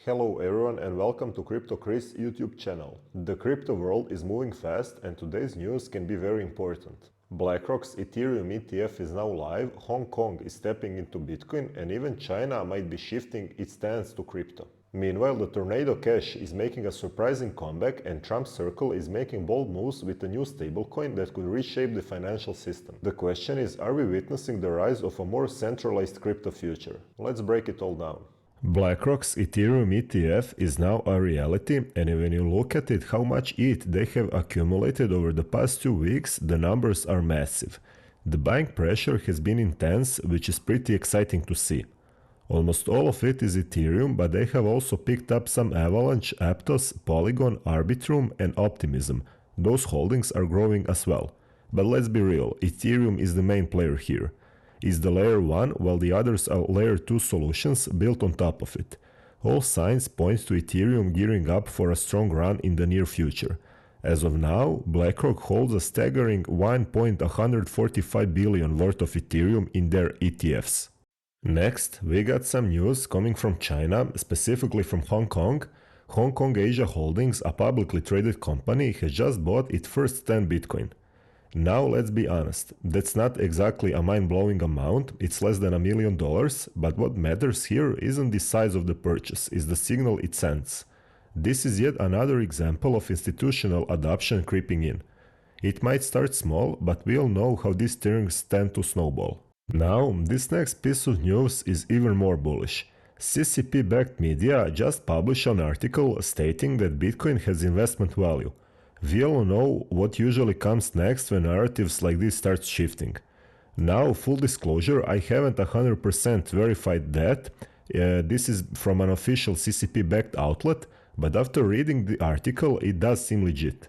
Hello everyone and welcome to Crypto Chris YouTube channel. The crypto world is moving fast and today's news can be very important. BlackRock's Ethereum ETF is now live, Hong Kong is stepping into Bitcoin, and even China might be shifting its stance to crypto. Meanwhile, the Tornado Cash is making a surprising comeback and Trump's circle is making bold moves with a new stablecoin that could reshape the financial system. The question is, are we witnessing the rise of a more centralized crypto future? Let's break it all down. BlackRock's Ethereum ETF is now a reality, and when you look at it how much ETH they have accumulated over the past 2 weeks, the numbers are massive. The buying pressure has been intense, which is pretty exciting to see. Almost all of it is Ethereum, but they have also picked up some Avalanche, Aptos, Polygon, Arbitrum, and Optimism. Those holdings are growing as well. But let's be real, Ethereum is the main player here. Is the layer 1, while the others are layer 2 solutions built on top of it. All signs point to Ethereum gearing up for a strong run in the near future. As of now, BlackRock holds a staggering $1.145 billion worth of Ethereum in their ETFs. Next, we got some news coming from China, specifically from Hong Kong. Hong Kong Asia Holdings, a publicly traded company, has just bought its first 10 Bitcoin. Now let's be honest, that's not exactly a mind-blowing amount, it's less than $1 million, but what matters here isn't the size of the purchase, it's the signal it sends. This is yet another example of institutional adoption creeping in. It might start small, but we all know how these things tend to snowball. Now, this next piece of news is even more bullish. CCP-backed media just published an article stating that Bitcoin has investment value. We all know what usually comes next when narratives like this start shifting. Now, full disclosure, I haven't 100% verified that. This is from an official CCP-backed outlet, but after reading the article, it does seem legit.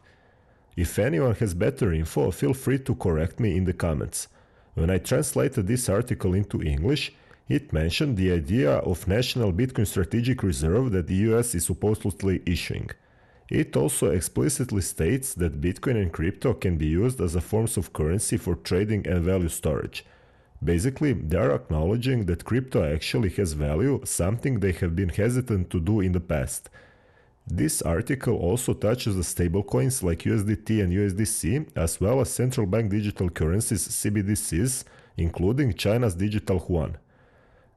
If anyone has better info, feel free to correct me in the comments. When I translated this article into English, it mentioned the idea of National Bitcoin Strategic Reserve that the US is supposedly issuing. It also explicitly states that Bitcoin and crypto can be used as a forms of currency for trading and value storage. Basically, they are acknowledging that crypto actually has value, something they have been hesitant to do in the past. This article also touches the stablecoins like USDT and USDC, as well as central bank digital currencies CBDCs, including China's digital yuan.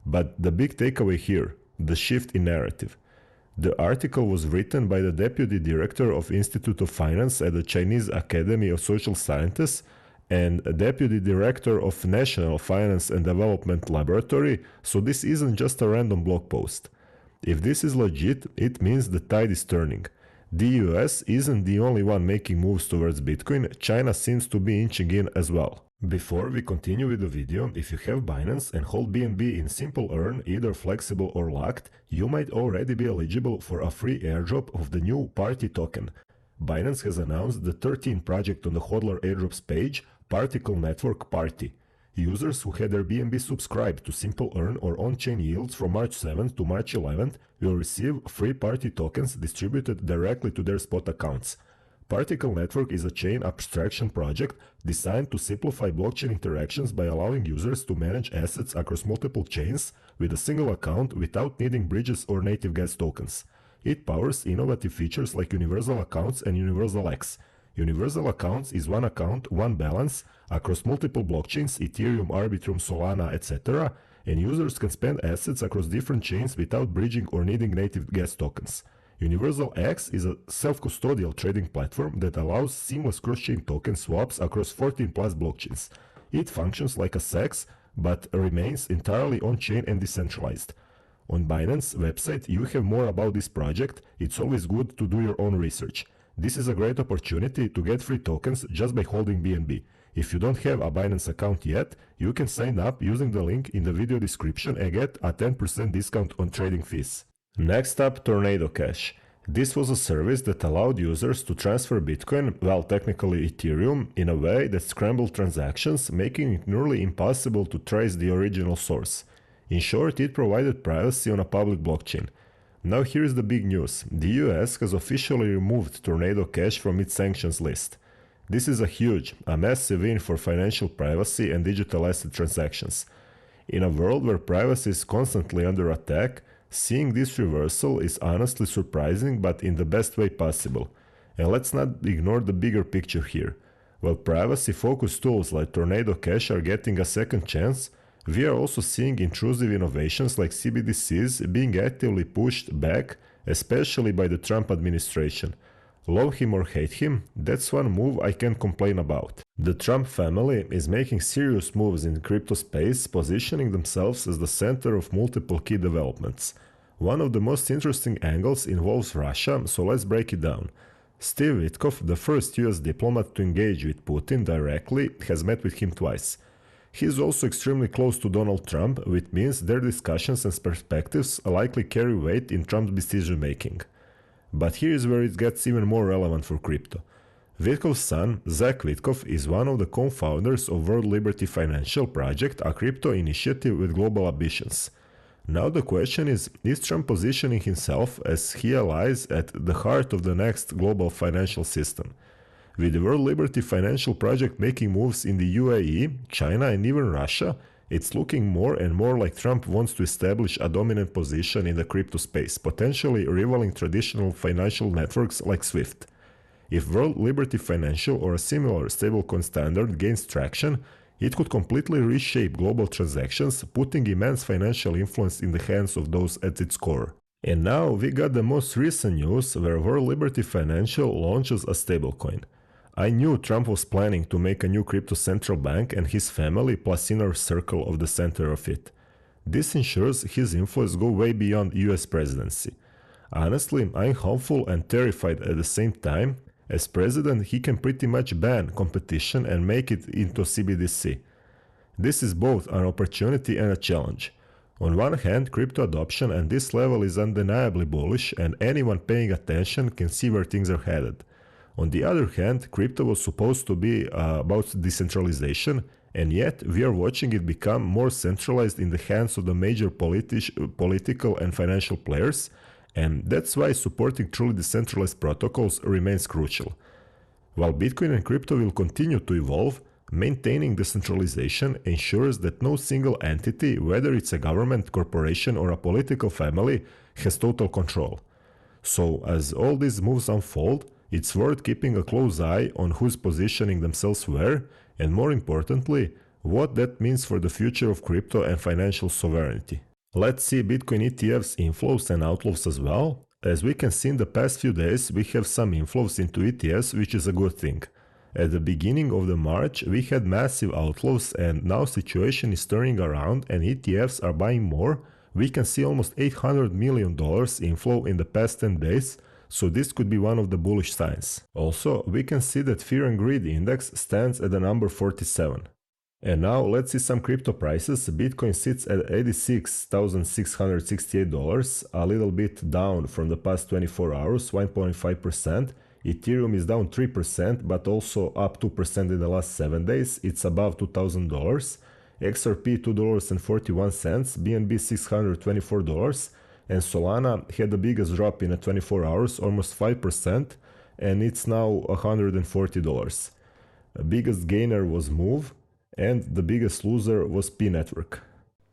But the big takeaway here, the shift in narrative. The article was written by the Deputy Director of Institute of Finance at the Chinese Academy of Social Sciences and Deputy Director of National Finance and Development Laboratory, so this isn't just a random blog post. If this is legit, it means the tide is turning. The US isn't the only one making moves towards Bitcoin, China seems to be inching in as well. Before we continue with the video, if you have Binance and hold BNB in Simple Earn, either flexible or locked, you might already be eligible for a free airdrop of the new PARTI token. Binance has announced the 13th project on the hodler airdrops page, Particle Network PARTI. Users who had their BNB subscribed to Simple Earn or on-chain yields from March 7th to March 11th will receive free PARTI tokens distributed directly to their spot accounts. Particle Network is a chain abstraction project designed to simplify blockchain interactions by allowing users to manage assets across multiple chains with a single account without needing bridges or native gas tokens. It powers innovative features like Universal Accounts and Universal X. Universal Accounts is one account, one balance across multiple blockchains, Ethereum, Arbitrum, Solana, etc., and users can spend assets across different chains without bridging or needing native gas tokens. Universal X is a self-custodial trading platform that allows seamless cross-chain token swaps across 14 plus blockchains. It functions like a SEX, but remains entirely on-chain and decentralized. On Binance website, you have more about this project. It's always good to do your own research. This is a great opportunity to get free tokens just by holding BNB. If you don't have a Binance account yet, you can sign up using the link in the video description and get a 10% discount on trading fees. Next up, Tornado Cash. This was a service that allowed users to transfer Bitcoin, well technically Ethereum, in a way that scrambled transactions, making it nearly impossible to trace the original source. In short, it provided privacy on a public blockchain. Now here's the big news. The US has officially removed Tornado Cash from its sanctions list. This is a massive win for financial privacy and digital asset transactions. In a world where privacy is constantly under attack, Seeing this reversal is honestly surprising, but in the best way possible. And let's not ignore the bigger picture here. While privacy-focused tools like Tornado Cash are getting a second chance, we are also seeing intrusive innovations like CBDCs being actively pushed back, especially by the Trump administration. Love him or hate him, that's one move I can't complain about. The Trump family is making serious moves in the crypto space, positioning themselves as the center of multiple key developments. One of the most interesting angles involves Russia, so let's break it down. Steve Witkoff, the first US diplomat to engage with Putin directly, has met with him twice. He is also extremely close to Donald Trump, which means their discussions and perspectives likely carry weight in Trump's decision-making. But here is where it gets even more relevant for crypto. Witkoff's son, Zach Witkoff, is one of the co-founders of World Liberty Financial Project, a crypto initiative with global ambitions. Now the question is Trump positioning himself as he lies at the heart of the next global financial system? With the World Liberty Financial Project making moves in the UAE, China and even Russia, it's looking more and more like Trump wants to establish a dominant position in the crypto space, potentially rivaling traditional financial networks like SWIFT. If World Liberty Financial or a similar stablecoin standard gains traction, it could completely reshape global transactions, putting immense financial influence in the hands of those at its core. And now we got the most recent news where World Liberty Financial launches a stablecoin. I knew Trump was planning to make a new crypto central bank and his family plus inner circle of the center of it. This ensures his influence go way beyond US presidency. Honestly, I'm hopeful and terrified at the same time. As president, he can pretty much ban competition and make it into CBDC. This is both an opportunity and a challenge. On one hand, crypto adoption at this level is undeniably bullish, and anyone paying attention can see where things are headed. On the other hand, crypto was supposed to be about decentralization, and yet we are watching it become more centralized in the hands of the major political and financial players, and that's why supporting truly decentralized protocols remains crucial. While Bitcoin and crypto will continue to evolve, maintaining decentralization ensures that no single entity, whether it's a government, corporation, or a political family, has total control. So, as all these moves unfold, it's worth keeping a close eye on who's positioning themselves where, and more importantly, what that means for the future of crypto and financial sovereignty. Let's see Bitcoin ETFs inflows and outflows as well. As we can see in the past few days, we have some inflows into ETFs, which is a good thing. At the beginning of the March, we had massive outflows, and now situation is turning around and ETFs are buying more. We can see almost $800 million inflow in the past 10 days, so this could be one of the bullish signs. Also, we can see that Fear and Greed index stands at the number 47. And now let's see some crypto prices. Bitcoin sits at $86,668, a little bit down from the past 24 hours, 1.5%. Ethereum is down 3%, but also up 2% in the last 7 days. It's above $2,000. XRP $2.41, BNB $624, and Solana had the biggest drop in 24 hours, almost 5%, and it's now $140. The biggest gainer was Move, and the biggest loser was P Network.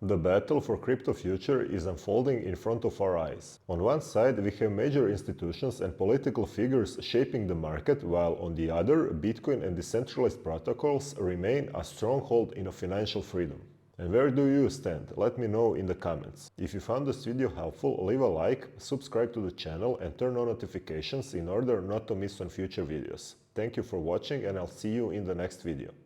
The battle for crypto future is unfolding in front of our eyes. On one side, we have major institutions and political figures shaping the market, while on the other, Bitcoin and decentralized protocols remain a stronghold in financial freedom. And where do you stand? Let me know in the comments. If you found this video helpful, leave a like, subscribe to the channel and turn on notifications in order not to miss on future videos. Thank you for watching, and I'll see you in the next video.